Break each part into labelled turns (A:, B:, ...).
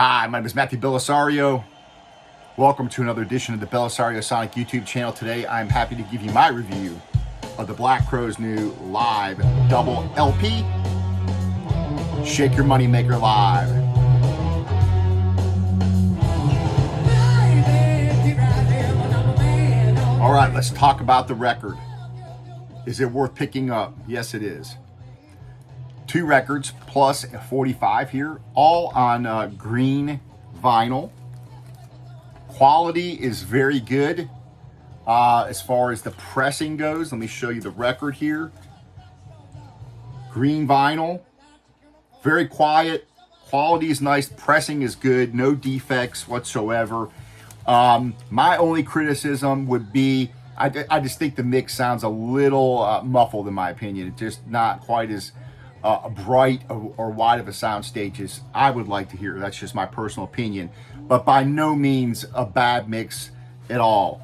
A: Hi, my name is Matthew Belisario. Welcome to another edition of the Belisario Sonic YouTube channel. Today, I'm happy to give you my review of the Black Crowes' new live double LP, Shake Your Money Maker Live. All right, let's talk about the record. Is it worth picking up? Yes, it is. 2 records plus a 45 here, all on green vinyl. Quality is very good as far as the pressing goes. Let me show you the record here. Green vinyl, very quiet. Quality is nice. Pressing is good. No defects whatsoever. My only criticism would be I just think the mix sounds a little muffled in my opinion. It's just not quite as bright or wide of a sound stage as I would like to hear. That's just my personal opinion, but by no means a bad mix at all.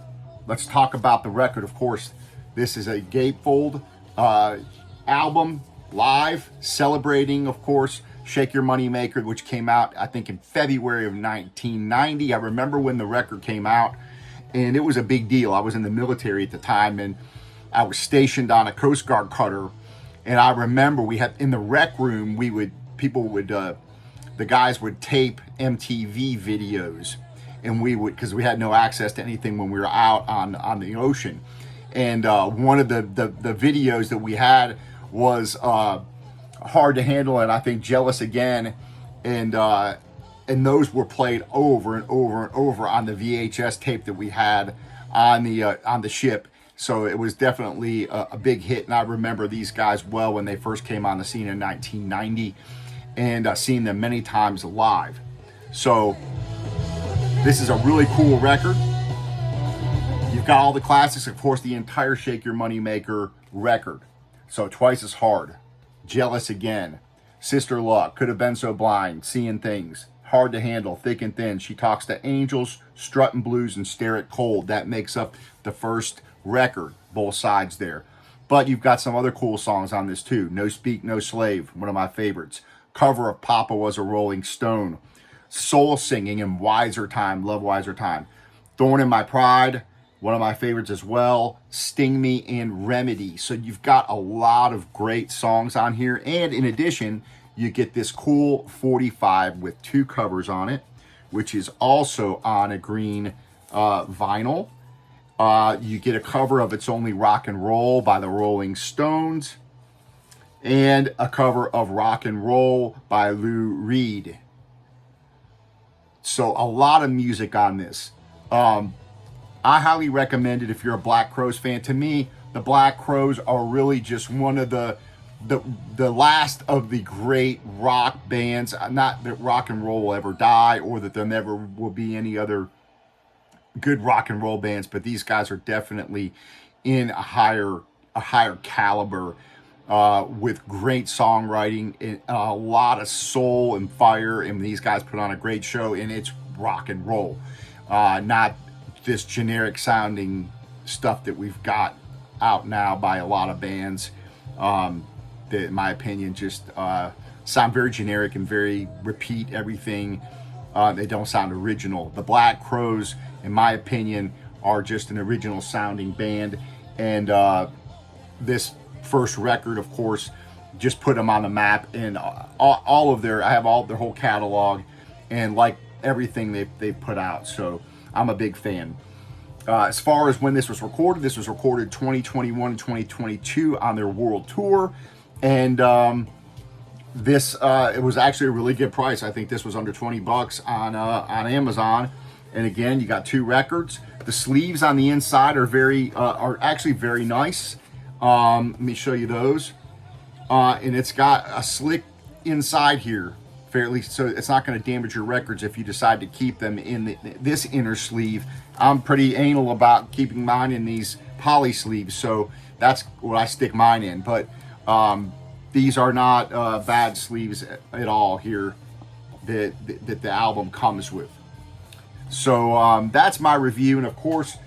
A: Let's talk about the record. Of course, this is a gatefold album, live, celebrating, of course, Shake Your Money Maker, which came out, I think, in February of 1990. I remember when the record came out, and it was a big deal. I was in the military at the time, and I was stationed on a Coast Guard cutter. And I remember we had in the rec room, the guys would tape MTV videos, and we would, because we had no access to anything when we were out on the ocean. And one of the videos that we had was Hard to Handle, and I think Jealous Again, and those were played over and over and over on the VHS tape that we had on the ship. So it was definitely a big hit, and I remember these guys well when they first came on the scene in 1990, and seeing them many times live. So this is a really cool record. You've got all the classics, of course, the entire Shake Your Money Maker record. So Twice as Hard, Jealous Again, Sister Luck, Could Have Been So Blind, Seeing Things, Hard to Handle, Thick and Thin, She Talks to Angels, Struttin' Blues, and Stare It Cold. That makes up the first record, both sides there. But you've got some other cool songs on this too. No Speak, No Slave, one of my favorites. Cover of Papa Was a Rolling Stone. Soul Singing and Wiser Time, love Wiser Time. Thorn in My Pride, one of my favorites as well. Sting Me and Remedy. So you've got a lot of great songs on here. And in addition, you get this cool 45 with 2 covers on it, which is also on a green vinyl. You get a cover of It's Only Rock and Roll by the Rolling Stones, and a cover of Rock and Roll by Lou Reed. So a lot of music on this. I highly recommend it if you're a Black Crowes fan. To me, the Black Crowes are really just one of the last of the great rock bands. Not that rock and roll will ever die, or that there never will be any other good rock and roll bands, but these guys are definitely in a higher caliber, with great songwriting and a lot of soul and fire. And these guys put on a great show, and it's rock and roll, not this generic sounding stuff that we've got out now by a lot of bands that, in my opinion, just sound very generic and very repeat everything. They don't sound original. The Black Crowes, in my opinion, are just an original sounding band. And this first record, of course, just put them on the map. And all of I have all their whole catalog, and like everything they've put out. So I'm a big fan. As far as when this was recorded 2021 and 2022 on their world tour. And this it was actually a really good price. I think this was under $20 on Amazon. And again, you got 2 records. The sleeves on the inside are actually very nice. Let me show you those. And it's got a slick inside here, fairly, so it's not going to damage your records if you decide to keep them in this inner sleeve. I'm pretty anal about keeping mine in these poly sleeves, so that's what I stick mine in. But these are not bad sleeves at all here that the album comes with. So that's my review. And of course,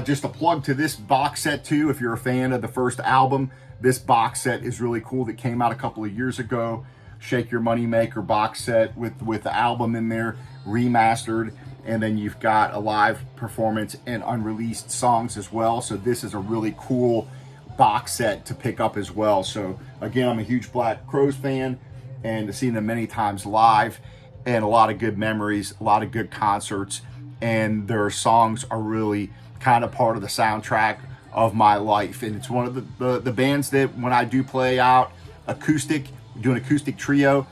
A: just a plug to this box set too. If you're a fan of the first album, this box set is really cool. That came out a couple of years ago. Shake Your Moneymaker box set with the album in there, remastered. And then you've got a live performance and unreleased songs as well. So this is a really cool box set to pick up as well. So again, I'm a huge Black Crowes fan, and seen them many times live, and a lot of good memories, a lot of good concerts, and their songs are really kind of part of the soundtrack of my life. And it's one of the bands that when I do play out acoustic, do an acoustic trio,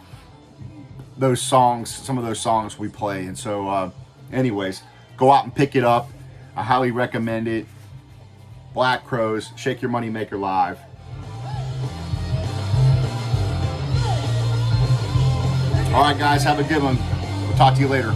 A: those songs, some of those songs we play. And so anyways, go out and pick it up. I highly recommend it. Black Crowes, Shake Your Moneymaker live. All right, guys, have a good one. We'll talk to you later.